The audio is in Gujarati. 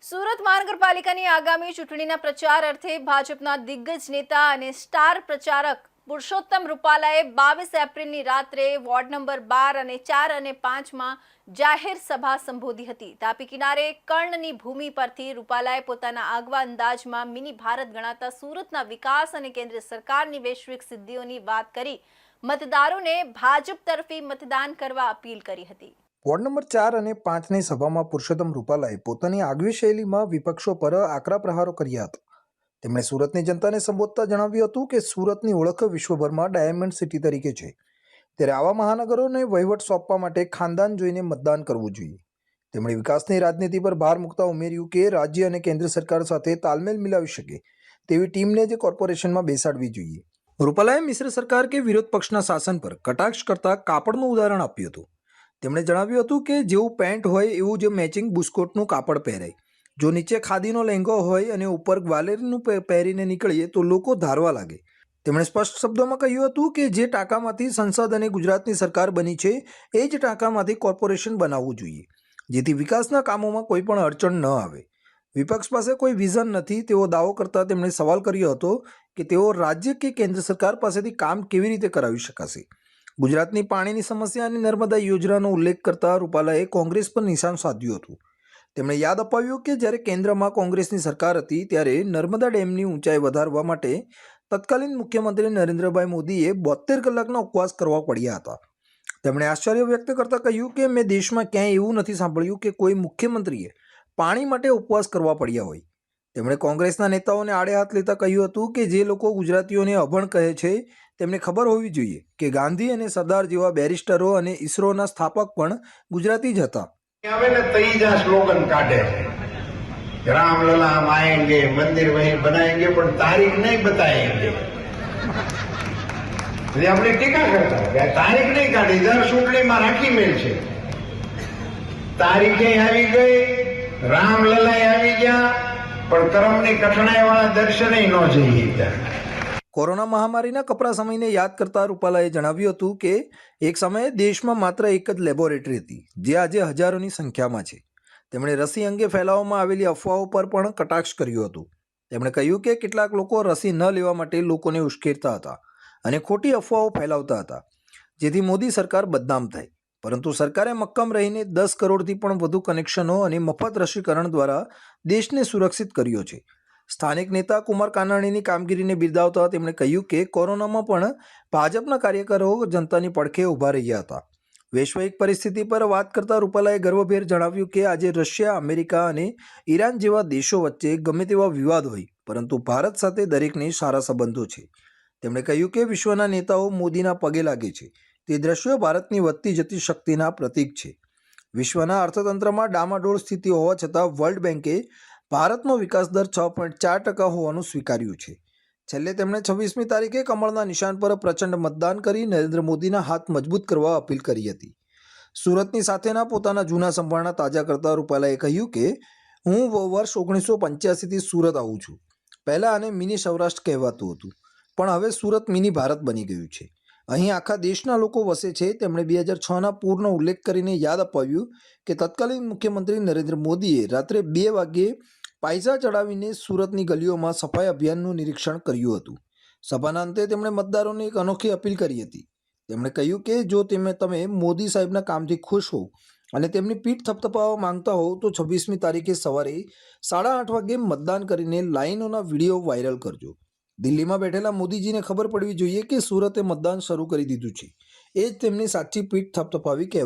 સુરત મહાનગરપાલિકાની આગામી ચૂંટણીના પ્રચાર અર્થે ભાજપના દિગ્ગજ નેતા અને સ્ટાર પ્રચારક પુરુષોત્તમ રૂપાલાએ 22 એપ્રિલની રાત્રે વોર્ડ નંબર 12 અને 4 અને 5માં જાહેર સભા સંબોધી હતી। તાપી કિનારે કર્ણની ભૂમિ પરથી રૂપાલાએ પોતાના આગવા અંદાજમાં મિની ભારત ગણાતા સુરતના વિકાસ અને કેન્દ્ર સરકારની વૈશ્વિક સિદ્ધિઓની વાત કરી મતદારોને ભાજપ તરફી મતદાન કરવા અપીલ કરી હતી। વોર્ડ નંબર 4 અને 5ની સભામાં પુરુષોત્તમ રૂપાલાએ પોતાની આગવી શૈલીમાં વિપક્ષો પર આકરા પ્રહારો કર્યા હતા। તેમણે સુરતની જનતાને સંબોધતા જણાવ્યું હતું કે સુરતની ઓળખ વિશ્વભરમાં ડાયમંડ સિટી તરીકે છે, ત્યારે આવા મહાનગરોને વહીવટ સોંપવા માટે ખાનદાન જોઈને મતદાન કરવું જોઈએ। તેમણે વિકાસની રાજનીતિ પર ભાર મૂકતા ઉમેર્યું કે રાજ્ય અને કેન્દ્ર સરકાર સાથે તાલમેલ મિલાવી શકે તેવી ટીમને જ કોર્પોરેશનમાં બેસાડવી જોઈએ। રૂપાલાએ મિશ્ર સરકાર કે વિરોધ પક્ષના શાસન પર કટાક્ષ કરતા કાપડનું ઉદાહરણ આપ્યું હતું। તેમણે જણાવ્યું હતું કે જેવું પેન્ટ હોય એવું જ મેચિંગ બુસ્કોટનું કાપડ પહેરાય। જો નીચે ખાદીનો લહેંગો હોય અને ઉપર ગ્વાલેરનું પહેરીને નીકળીએ તો લોકો ધારવા લાગે। તેમણે સ્પષ્ટ શબ્દોમાં કહ્યું હતું કે જે ટાંકામાંથી સંસદ અને ગુજરાતની સરકાર બની છે એ જ ટાંકામાંથી કોર્પોરેશન બનાવવું જોઈએ, જેથી વિકાસના કામોમાં કોઈ પણ અડચણ ન આવે। વિપક્ષ પાસે કોઈ વિઝન નથી તેવો દાવો કરતા તેમણે સવાલ કર્યો હતો કે તેઓ રાજ્ય કે કેન્દ્ર સરકાર પાસેથી કામ કેવી રીતે કરાવી શકાશે। ગુજરાતની પાણીની સમસ્યા અને નર્મદા યોજનાનો ઉલ્લેખ કરતા રૂપાલાએ કોંગ્રેસ પર નિશાન સાધ્યું હતું। તેમણે યાદ અપાવ્યું કે જ્યારે કેન્દ્રમાં કોંગ્રેસની સરકાર હતી ત્યારે નર્મદા ડેમની ઊંચાઈ વધારવા માટે તત્કાલીન મુખ્યમંત્રી નરેન્દ્રભાઈ મોદીએ 72 કલાકના ઉપવાસ કરવા પડ્યા હતા। તેમણે આશ્ચર્ય વ્યક્ત કરતા કહ્યું કે મેં દેશમાં ક્યાંય એવું નથી સાંભળ્યું કે કોઈ મુખ્યમંત્રીએ પાણી માટે ઉપવાસ કરવા પડ્યા હોય। તેમણે કોંગ્રેસના નેતાઓને આડે હાથ લેતા કહ્યું હતું કે જે લોકો ગુજરાતીઓને અભણ કહે છે તેમને ખબર હોવી જોઈએ કે ગાંધી અને સરદાર જેવા બેરિસ્ટરો અને ઈસરોના સ્થાપક પણ ગુજરાતી જ હતા। હવે ને ત્રીજા સ્લોગન કાઢે છે, રામલલા हम आएंगे, मंदिर वहीं बनाएंगे, પણ તારીખ નહીં બતાएंगे। એટલે આપણે ટીકા કરતા કે તારીખ નહીં કાઢી, દર ચૂંટણીમાં રાખી મેલ છે। તારીખે આવી ગઈ, રામલલા આવી ગયા, પણ કર્મની કઠણાઈ વાળા દર્શને ન જઈએ। કોરોના મહામારીના કપરા સમયને યાદ કરતા રૂપાલાએ જણાવ્યું હતું કે એક સમયે દેશમાં માત્ર એક જ લેબોરેટરી હતી જે આજે હજારોની સંખ્યામાં છે। તેમણે રસી અંગે ફેલાવવામાં આવેલી અફવાઓ પર પણ કટાક્ષ કર્યું હતું। તેમણે કહ્યું કે કેટલાક લોકો રસી ન લેવા માટે લોકોને ઉશ્કેરતા હતા અને ખોટી અફવાઓ ફેલાવતા હતા, જેથી મોદી સરકાર બદનામ થાય, પરંતુ સરકારે મક્કમ રહીને 10 કરોડથી પણ વધુ કનેક્શનો અને મફત રસીકરણ દ્વારા દેશને સુરક્ષિત કર્યો છે। સ્થાનિક નેતા કુમાર કાનાણીની કામગીરીને બિરદાવતા તેમણે કહ્યું કે કોરોનામાં પણ ભાજપના કાર્યકરો જનતાની પડખે ઊભા રહ્યા હતા। વૈશ્વિક પરિસ્થિતિ પર વાત કરતા રૂપાલાએ ગર્વભેર જણાવ્યું કે આજે રશિયા, અમેરિકા અને ઈરાન જેવા દેશો વચ્ચે ગમે તેવા વિવાદ હોય, પરંતુ ભારત સાથે દરેકને સારા સંબંધો છે। તેમણે કહ્યું કે વિશ્વના નેતાઓ મોદીના પગે લાગે છે તે દ્રશ્યો ભારતની વધતી જતી શક્તિના પ્રતીક છે। વિશ્વના અર્થતંત્રમાં ડામાડોળ સ્થિતિ હોવા છતાં વર્લ્ડ બેન્કે ભારતનો વિકાસ દર 6.4% હોવાનું સ્વીકાર્યું છે। છેલ્લે તેમણે 26મી તારીખે કમળના નિશાન પર પ્રચંડ મતદાન કરી નરેન્દ્ર મોદીના હાથ મજબૂત કરવા અપીલ કરી હતી। સુરતની સાથેના પોતાના જૂના સંભાળના તાજા કરતા રૂપાલાએ કહ્યું કે હું વર્ષ 1985થી સુરત આવું છું। પહેલાં આને મિની સૌરાષ્ટ્ર કહેવાતું હતું, પણ હવે સુરત મિની ભારત બની ગયું છે। અહીં આખા દેશના લોકો વસે છે। તેમણે 2006ના પૂરનો ઉલ્લેખ કરીને યાદ અપાવ્યું કે તત્કાલીન મુખ્યમંત્રી નરેન્દ્ર મોદીએ રાત્રે 2 વાગ્યે પાયસા ચડાવીને સુરતની ગલીઓમાં સફાઈ અભિયાનનું નિરીક્ષણ કર્યું હતું। સભાના અંતે તેમણે મતદારોને એક અનોખી અપીલ કરી હતી। તેમણે કહ્યું કે જો તમે મોદી સાહેબના કામથી ખુશ હો અને તેમની પીઠ થપથપાવવા માંગતા હો તો 26મી તારીખે સવારે 8:30 વાગ્યે મતદાન કરીને લાઈનોના વિડીયો વાયરલ કરજો। દિલ્હીમાં બેઠેલા મોદીજીને ખબર પડવી જોઈએ કે સુરતે મતદાન શરૂ કરી દીધું છે। એ જ તેમની સાચી પીઠ થપથપાવી કહેવાય।